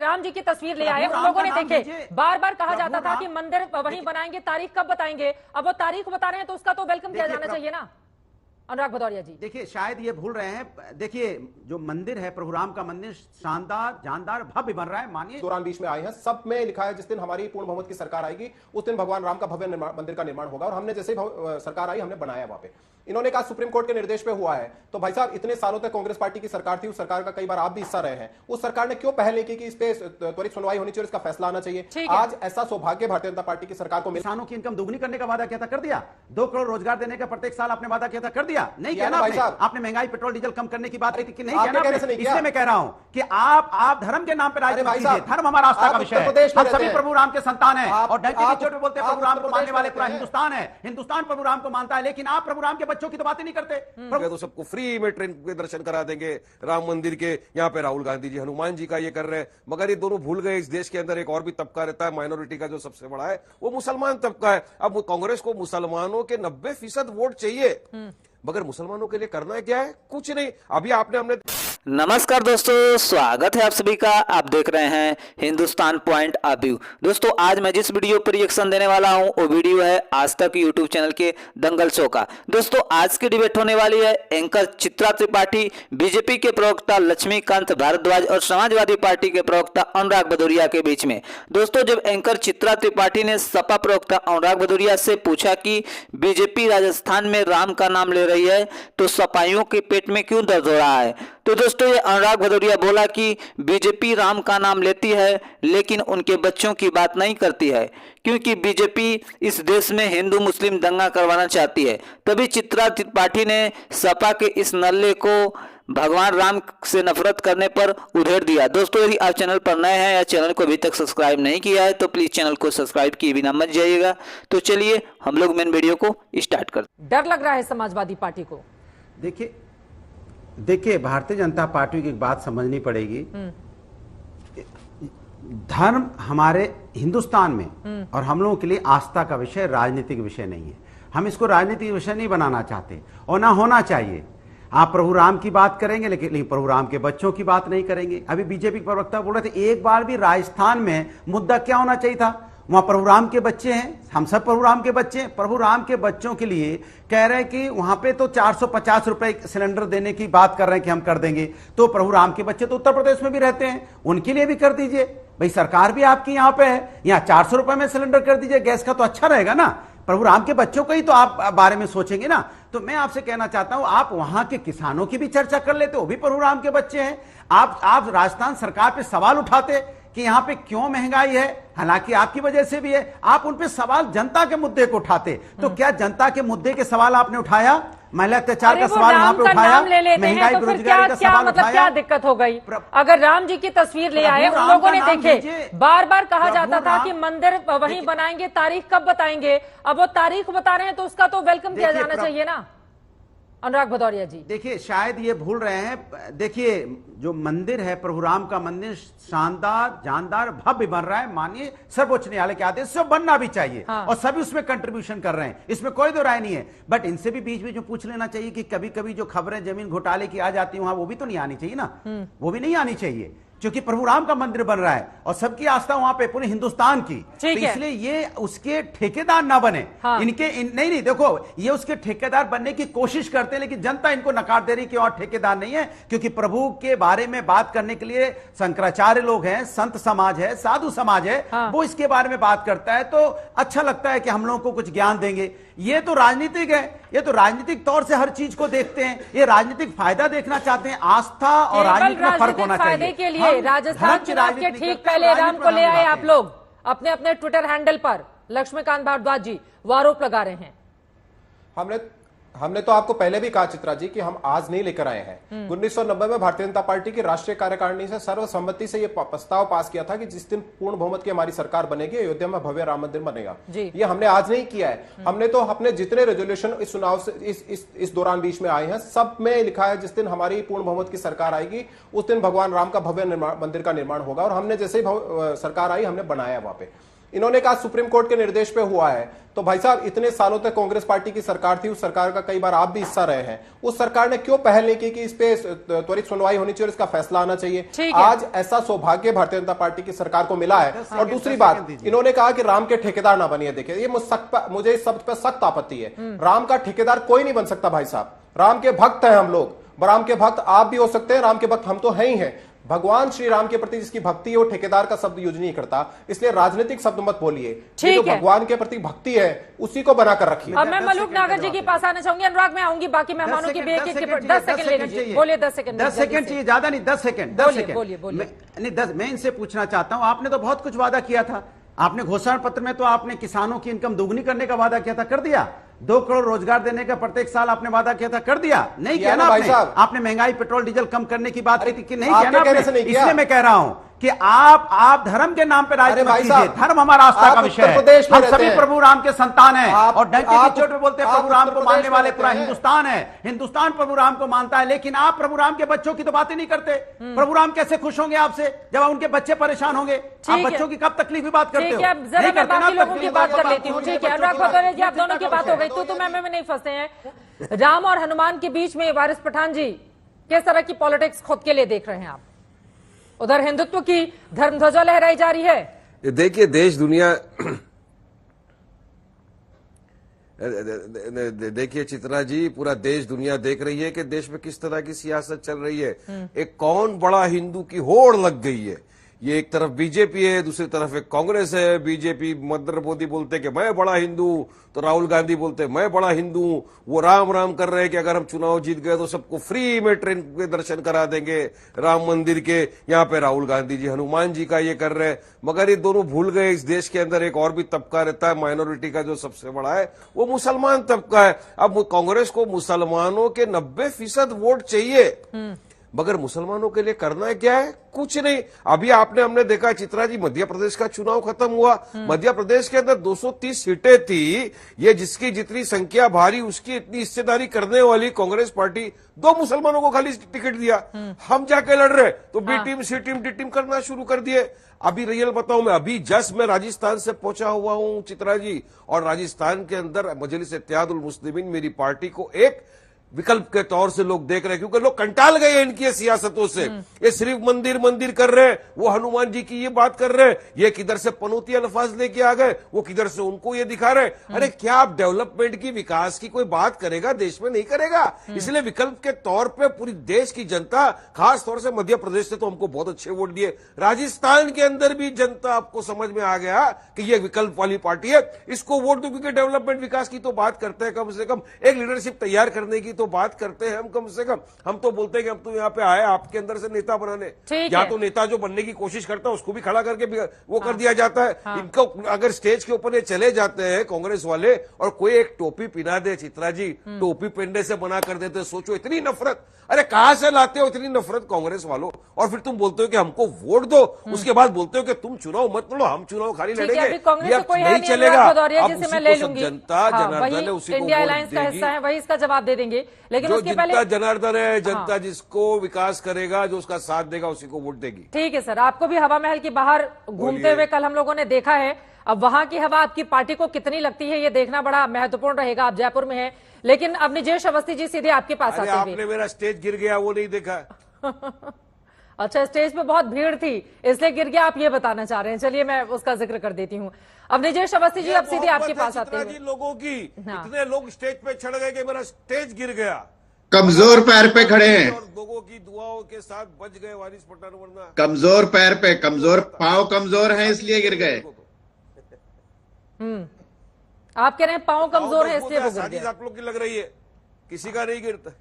राम जी की तस्वीर ले आए, उन लोगों ने देखे। बार बार कहा जाता था कि मंदिर वहीं बनाएंगे, तारीख कब बताएंगे? अब वो तारीख बता रहे हैं तो उसका तो वेलकम किया जाना चाहिए ना। अनुराग भदौरिया जी, देखिए शायद ये भूल रहे हैं। देखिए जो मंदिर है, प्रभु राम का मंदिर शानदार जानदार भव्य बन रहा है। मानिए दौरान बीच में आए हैं, सब में लिखा है जिस दिन हमारी पूर्ण बहुमत की सरकार आएगी उस दिन भगवान राम का भव्य मंदिर का निर्माण होगा। और हमने जैसे ही सरकार आई हमने बनाया वहां पे। इन्होंने कहा सुप्रीम कोर्ट के निर्देश पे हुआ है। तो भाई साहब इतने सालों तक कांग्रेस पार्टी की सरकार थी, उस सरकार का कई बार आप भी हिस्सा रहे हैं। उस सरकार ने क्यों पहल नहीं की कि इस पे त्वरित सुनवाई होनी चाहिए, इसका फैसला आना चाहिए। आज ऐसा सौभाग्य भारतीय जनता पार्टी की सरकार को। किसानों की इनकम दोगुनी करने का वादा किया था, कर दिया। 2 करोड़ रोजगार देने का प्रत्येक साल आपने वादा किया था, कर दिया। नहीं किया ना भाई साहब। आपने महंगाई पेट्रोल डीजल कम करने की बात की थी, नहीं किया ना। इसलिए मैं कह रहा हूं कि आप धर्म के नाम पर राजनीति कीजिए। धर्म हमारा आस्था का विषय है। हम सभी प्रभु राम के संतान हैं और बोलते हैं प्रभु राम को मानने वाले पूरा हिंदुस्तान है। हिंदुस्तान प्रभु राम को मानता है, लेकिन आप प्रभु राम के बच्चों की तो बातें नहीं करते। तो सबको फ्री में ट्रेन के दर्शन करा देंगे राम मंदिर के। यहाँ पे राहुल गांधी जी हनुमान जी का ये कर रहे हैं, मगर ये दोनों भूल गए इस देश के अंदर एक और भी तबका रहता है माइनॉरिटी का, जो सबसे बड़ा है वो मुसलमान तबका है। अब कांग्रेस को मुसलमानों के 90% वोट चाहिए, मगर मुसलमानों के लिए करना क्या है? कुछ नहीं। अभी हमने नमस्कार दोस्तों, स्वागत है आप सभी का। आप देख रहे हैं हिंदुस्तान पॉइंट ऑफ व्यू। दोस्तों आज मैं जिस वीडियो पर रिएक्शन देने वाला हूं वो वीडियो है आज तक यूट्यूब चैनल के दंगल शो का। दोस्तों आज की डिबेट होने वाली है एंकर चित्रा त्रिपाठी, बीजेपी के प्रवक्ता लक्ष्मीकांत भारद्वाज और समाजवादी पार्टी के प्रवक्ता अनुराग भदौरिया के बीच में। दोस्तों जब एंकर चित्रा त्रिपाठी ने सपा प्रवक्ता अनुराग भदौरिया से पूछा कि बीजेपी राजस्थान में राम का नाम ले रही है तो सपाइयों के पेट में क्यों दर्द हो रहा है, तो दोस्तों ये अनुराग भदौरिया बोला कि बीजेपी राम का नाम लेती है लेकिन उनके बच्चों की बात नहीं करती है, क्योंकि बीजेपी इस देश में हिंदू मुस्लिम दंगा करवाना चाहती है। तभी चित्रा त्रिपाठी ने सपा के इस नल्ले को भगवान राम से नफरत करने पर उधेड़ दिया। दोस्तों यदि आप चैनल पर नए हैं या चैनल को अभी तक सब्सक्राइब नहीं किया है तो प्लीज चैनल को सब्सक्राइब किए बिना मत जाइएगा। तो चलिए हम लोग मेन वीडियो को स्टार्ट करते हैं। डर लग रहा है समाजवादी पार्टी को। देखिए भारतीय जनता पार्टी की एक बात समझनी पड़ेगी। धर्म हमारे हिंदुस्तान में और हम लोगों के लिए आस्था का विषय, राजनीतिक विषय नहीं है। हम इसको राजनीतिक विषय नहीं बनाना चाहते और ना होना चाहिए। आप प्रभु राम की बात करेंगे लेकिन प्रभु राम के बच्चों की बात नहीं करेंगे। अभी बीजेपी के प्रवक्ता बोल रहे थे एक बार भी राजस्थान में मुद्दा क्या होना चाहिए था, वहां प्रभु राम के बच्चे हैं, हम सब प्रभु राम के बच्चे हैं। प्रभु राम के बच्चों के लिए कह रहे हैं कि वहां पे तो 450 रुपए सिलेंडर देने की बात कर रहे हैं कि हम कर देंगे। तो प्रभु राम के बच्चे तो उत्तर प्रदेश में भी रहते हैं, उनके लिए भी कर दीजिए। भाई सरकार भी आपकी यहां पे है, यहाँ 400 रुपए में सिलेंडर कर दीजिए गैस का, तो अच्छा रहेगा ना। प्रभु राम के बच्चों का ही तो आप बारे में सोचेंगे ना। तो मैं आपसे कहना चाहता हूं आप वहां के किसानों की भी चर्चा कर लेते, वो भी प्रभु राम के बच्चे हैं। आप राजस्थान सरकार पे सवाल उठाते कि यहां पे क्यों महंगाई है, हालांकि आपकी वजह से भी है। आप उन पे सवाल जनता के मुद्दे को उठाते, तो क्या जनता के मुद्दे के सवाल आपने उठाया? महिला अत्याचार का सवाल वहां पे उठाया, महंगाई बेरोजगारी का सवाल उठाया। क्या दिक्कत हो गई? अगर राम जी की तस्वीर ले आए, उन लोगों ने देखे। बार बार कहा जाता था कि मंदिर वहीं बनाएंगे, तारीख कब बताएंगे? अब वो तारीख बता रहे हैं तो उसका तो वेलकम किया जाना चाहिए ना। अनुराग भदौरिया जी, देखिए शायद ये भूल रहे हैं। देखिए जो मंदिर है, प्रभु राम का मंदिर शानदार जानदार भव्य बन रहा है। मानिए सर्वोच्च न्यायालय के आदेश से बनना भी चाहिए। हाँ। और सभी उसमें कंट्रीब्यूशन कर रहे हैं, इसमें कोई दो राय नहीं है। बट इनसे भी बीच बीच में पूछ लेना चाहिए कि कभी कभी जो खबरें जमीन घोटाले की आ जाती है वहां वो भी तो नहीं आनी चाहिए ना। वो भी नहीं आनी चाहिए क्योंकि प्रभु राम का मंदिर बन रहा है और सबकी आस्था वहां पे पूरे हिंदुस्तान की। तो इसलिए ये उसके ठेकेदार ना बने। हाँ। नहीं देखो ये उसके ठेकेदार बनने की कोशिश करते हैं, लेकिन जनता इनको नकार दे रही कि और ठेकेदार नहीं है, क्योंकि प्रभु के बारे में बात करने के लिए शंकराचार्य लोग हैं, संत समाज है, साधु समाज है। हाँ। वो इसके बारे में बात करता है तो अच्छा लगता है कि हम लोगों को कुछ ज्ञान देंगे। ये तो राजनीतिक है, ये तो राजनीतिक तौर से हर चीज को देखते हैं, ये राजनीतिक फायदा देखना चाहते हैं। आस्था और राजनीति में फर्क होना चाहिए। के लिए राजस्थान चुनाव के ठीक पहले राम को ले आए आप लोग अपने अपने ट्विटर हैंडल पर। लक्ष्मीकांत भारद्वाज जी वो आरोप लगा रहे हैं। हमने तो आपको पहले भी कहा चित्रा जी कि हम आज नहीं लेकर आए हैं। 1990 में भारतीय जनता पार्टी की राष्ट्रीय कार्यकारिणी से सर्वसम्मति से यह प्रस्ताव पास किया था कि जिस दिन पूर्ण बहुमत की हमारी सरकार बनेगी अयोध्या में भव्य राम मंदिर बनेगा। ये हमने आज नहीं किया है। हमने तो अपने जितने रेजोल्यूशन इस चुनाव से इस दौरान बीच में आए हैं सब में लिखा है जिस दिन हमारी पूर्ण बहुमत की सरकार आएगी उस दिन भगवान राम का भव्य मंदिर का निर्माण होगा। और हमने जैसे ही सरकार आई हमने बनाया वहां पे। इन्होंने कहा सुप्रीम कोर्ट के निर्देश पे हुआ है। तो भाई साहब, इतने सालों तक कांग्रेस पार्टी की सरकार थी, उस सरकार का कई बार आप भी हिस्सा रहे हैं, उस सरकार ने क्यों पहल नहीं की कि इस पे त्वरित सुनवाई होनी चाहिए और इसका फैसला आना चाहिए। आज ऐसा सौभाग्य भारतीय जनता पार्टी की सरकार को मिला है। और दूसरी बात, इन्होंने कहा कि राम के ठेकेदार ना बनिए। देखिए, ये मुझे इस शब्द पर सख्त आपत्ति है। राम का ठेकेदार कोई नहीं बन सकता भाई साहब। राम के भक्त हैं हम लोग, राम के भक्त आप भी हो सकते हैं, राम के भक्त हम तो है ही हैं। भगवान श्री राम के प्रति जिसकी भक्ति है वो ठेकेदार का शब्द यूज नहीं करता, इसलिए राजनीतिक शब्द मत बोलिए। जो भगवान के प्रति भक्ति है उसी को बनाकर रखिए। अब मैं मलूक नागर जी के पास आना चाहूंगी। अनुराग, मैं आऊंगी, बाकी मेहमानों की भी एक 10 सेकंड ले लीजिए। बोलिए, 10 सेकंड। 10 सेकंड चाहिए, ज्यादा नहीं, 10 सेकंड। मैं इनसे पूछना चाहता हूं, आपने तो बहुत कुछ वादा किया था। आपने घोषणा पत्र में तो आपने किसानों की इनकम दोगुनी करने का वादा किया था, कर दिया। 2 करोड़ रोजगार देने का प्रत्येक साल आपने वादा किया था, कर दिया। नहीं किया ना आपने महंगाई पेट्रोल डीजल कम करने की बात की थी कि नहीं किया ना आपने। इसलिए मैं कह रहा हूं कि आप धर्म के नाम पे राजनीति मत कीजिए। धर्म हमारा आस्था का विषय है। हम सभी प्रभु राम के संतान हैं और डंके की चोट पे बोलते हैं प्रभु राम को मानने वाले पूरा हिंदुस्तान है। हिंदुस्तान प्रभु राम को मानता है, लेकिन आप प्रभु राम के बच्चों की तो बातें नहीं करते। प्रभु राम कैसे खुश होंगे आपसे जब उनके बच्चे परेशान होंगे? आप बच्चों की कब तकलीफ की बात करते हो? जरा मैं बाकी लोगों की बात कर लेती हूँ। ठीक है, अनुराग भदौरिया जी, आप दोनों की बात हो गई, तो मैं नहीं फंसते हैं। राम और हनुमान के बीच में वारिस पठान जी किस तरह की पॉलिटिक्स खुद के लिए देख रहे हैं आप? उधर हिंदुत्व की धर्म ध्वजा लहराई जा रही है। देखिए, देश दुनिया देखिए चित्रा जी, पूरा देश दुनिया देख रही है कि देश में किस तरह की सियासत चल रही है। एक कौन बड़ा हिंदू की होड़ लग गई है। ये एक तरफ बीजेपी है, दूसरी तरफ एक कांग्रेस है। बीजेपी नरेंद्र मोदी बोलते कि मैं बड़ा हिंदू, तो राहुल गांधी बोलते मैं बड़ा हिंदू। वो राम राम कर रहे हैं कि अगर हम चुनाव जीत गए तो सबको फ्री में ट्रेन के दर्शन करा देंगे राम मंदिर के। यहाँ पे राहुल गांधी जी हनुमान जी का ये कर रहे हैं, मगर ये दोनों भूल गए इस देश के अंदर एक और भी तबका रहता है माइनॉरिटी का, जो सबसे बड़ा है वो मुसलमान तबका है। अब कांग्रेस को मुसलमानों के 90% वोट चाहिए, मगर मुसलमानों के लिए करना क्या है? कुछ नहीं। अभी हमने देखा चित्रा जी, मध्य प्रदेश का चुनाव खत्म हुआ। मध्य प्रदेश के अंदर 230 सीटें थी। ये जिसकी जितनी संख्या भारी उसकी इतनी हिस्सेदारी करने वाली कांग्रेस पार्टी 2 मुसलमानों को खाली टिकट दिया। हम जाके लड़ रहे तो बी टीम, सी टीम, डी टीम करना शुरू कर दिए। अभी रियल बताऊं, मैं अभी जस्ट मैं राजस्थान से पहुंचा हुआ हूं चित्रा जी, और राजस्थान के अंदर मजलिस इत्तेहादुल मुस्लिमीन मेरी पार्टी को एक विकल्प के तौर से लोग देख रहे हैं, क्योंकि लोग कंटाल गए इनकी सियासतों से। ये सिर्फ मंदिर मंदिर कर रहे हैं, वो हनुमान जी की ये बात कर रहे हैं, ये किधर से पनौती अल्फाज लेके आ गए, वो किधर से उनको ये दिखा रहे हैं। अरे क्या आप डेवलपमेंट की, विकास की कोई बात करेगा देश में? नहीं करेगा। इसलिए विकल्प के तौर पे पूरी देश की जनता, खास तौर से मध्य प्रदेश से तो हमको बहुत अच्छे वोट दिए, राजस्थान के अंदर भी जनता आपको समझ में आ गया कि ये विकल्प वाली पार्टी है, इसको वोट दो। क्योंकि डेवलपमेंट विकास की तो बात करते हैं, कम से कम एक लीडरशिप तैयार करने की तो बात करते हैं हम। कम से कम हम तो बोलते हैं कि हम तो यहाँ पे आए आपके अंदर से नेता बनाने, या तो नेता जो बनने की कोशिश करता है उसको भी खड़ा करके वो कर दिया जाता है। इनको अगर स्टेज के ऊपर ये चले जाते हैं कांग्रेस वाले और कोई एक टोपी पिना दे चित्रा जी, टोपी पहनने से मना कर देते, सोचो इतनी नफरत। अरे कहां से लाते हो इतनी नफरत कांग्रेस वालों? और फिर तुम बोलते हो कि हमको वोट दो, उसके बाद बोलते हो कि तुम चुनाव मत लड़ो, हम चुनाव खाली लड़ेंगे। नहीं चलेगा। मैं ले लूंगी, जनता जनार्दन है, उसी को इंडिया अलायंस का हिस्सा है, वही इसका जवाब दे देंगे। लेकिन जो उसके जनता पहले जनार्दन है, जनता जिसको विकास करेगा, जो उसका साथ देगा, उसी को वोट देगी। ठीक है सर, आपको भी हवा महल के बाहर घूमते हुए कल हम लोगों ने देखा है। अब वहां की हवा आपकी पार्टी को कितनी लगती है ये देखना बड़ा महत्वपूर्ण रहेगा। आप जयपुर में हैं, लेकिन अब निजेश अवस्थी जी सीधे आपके पास आते हुए। आपने मेरा स्टेज गिर गया वो नहीं देखा? अच्छा, स्टेज पे बहुत भीड़ थी इसलिए गिर गया, आप ये बताना चाह रहे हैं। चलिए मैं उसका जिक्र कर देती हूँ। अब निजेश अवस्थी जी, अब सीधे आपके पास आते हैं। लोगों की इतने लोग स्टेज पे चढ़ गए कि मेरा स्टेज गिर गया। कमजोर पैर पे खड़े हैं और लोगों की दुआओं के साथ बच गए वारिस पठान, वरना कमजोर पैर पे, कमजोर पांव कमजोर हैं इसलिए गिर गए। आप कह रहे हैं पांव कमजोर है इसलिए वो गिर गए। आप लोग की लग रही है, किसी का नहीं गिरता।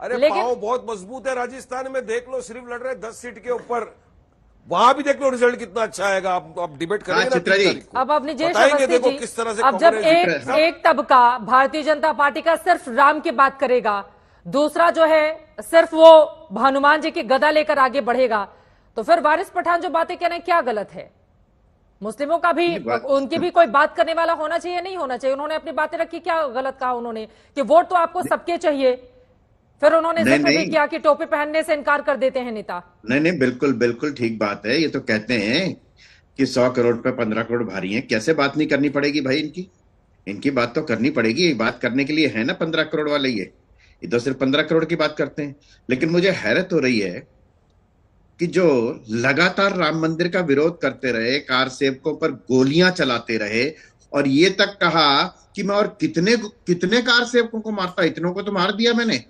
अरे पांव बहुत मजबूत है। राजस्थान में देख लो, सिर्फ लड़ रहे 10 सीट के ऊपर, वहां भी देख लो रिजल्ट कितना अच्छा आएगा। आप डिबेट करेंगे चित्रा जी। अब निजेश अवस्थी जी, किस तरह से अब जब एक तबका भारतीय जनता पार्टी का सिर्फ राम की बात करेगा, दूसरा जो है सिर्फ वो हनुमान जी की गदा लेकर आगे बढ़ेगा, तो फिर वारिस पठान जो बातें कह रहे हैं क्या गलत है? मुस्लिमों का भी, उनकी भी कोई बात करने वाला होना चाहिए, नहीं होना चाहिए? उन्होंने अपनी बातें रखी, क्या गलत कहा उन्होंने कि वोट तो आपको सबके चाहिए? फिर उन्होंने जिक्र भी किया कि टोपी पहनने से इनकार कर देते हैं नेता। नहीं, बिल्कुल बिल्कुल ठीक बात है। ये तो कहते हैं कि 100 करोड़ पे 15 करोड़ भारी हैं, कैसे बात नहीं करनी पड़ेगी भाई इनकी बात तो करनी पड़ेगी। बात करने के लिए है ना 15 करोड़ वाले, ये तो सिर्फ 15 करोड़ की बात करते हैं। लेकिन मुझे हैरत हो रही है कि जो लगातार राम मंदिर का विरोध करते रहे, कार सेवकों पर गोलियां चलाते रहे और ये तक कहा कि मैं और कितने कितने कार सेवकों को मारता, इतनों को तो मार दिया मैंने।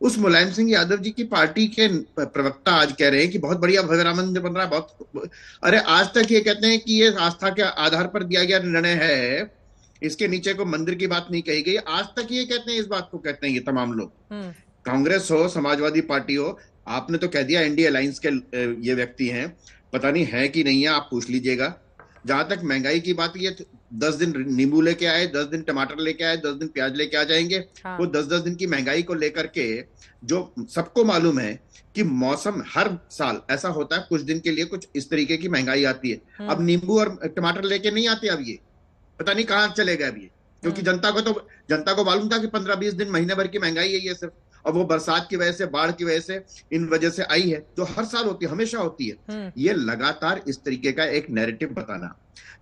उस मुलायम सिंह यादव जी की पार्टी के प्रवक्ता आज कह रहे हैं कि बहुत बढ़िया भव्य राम मंदिर बन रहा है, बहुत। अरे आज तक ये कहते हैं कि ये आस्था के आधार पर दिया गया निर्णय है, इसके नीचे को मंदिर की बात नहीं कही गई। आज तक ये कहते हैं, इस बात को कहते हैं ये तमाम लोग, कांग्रेस हो, समाजवादी पार्टी हो। आपने तो कह दिया एनडीए अलायंस के ये व्यक्ति हैं, पता नहीं है कि नहीं है, आप पूछ लीजिएगा। जहां तक महंगाई की बात, ये 10 दिन नींबू लेके आए, 10 दिन टमाटर लेके आए, 10 दिन प्याज लेके आ जाएंगे। हाँ। वो 10-10 दिन की महंगाई को लेकर के, जो सबको मालूम है कि मौसम हर साल ऐसा होता है, कुछ दिन के लिए कुछ इस तरीके की महंगाई आती है। अब नींबू और टमाटर लेके नहीं आते, अब ये पता नहीं कहाँ चले गए अब ये, क्योंकि जनता को मालूम था कि 15-20 दिन महीने भर की महंगाई है ये सिर्फ, और वो बरसात की वजह से, बाढ़ की वजह से, इन वजह से आई है, जो हर साल होती है, हमेशा होती है। ये लगातार इस तरीके का एक नैरेटिव बताना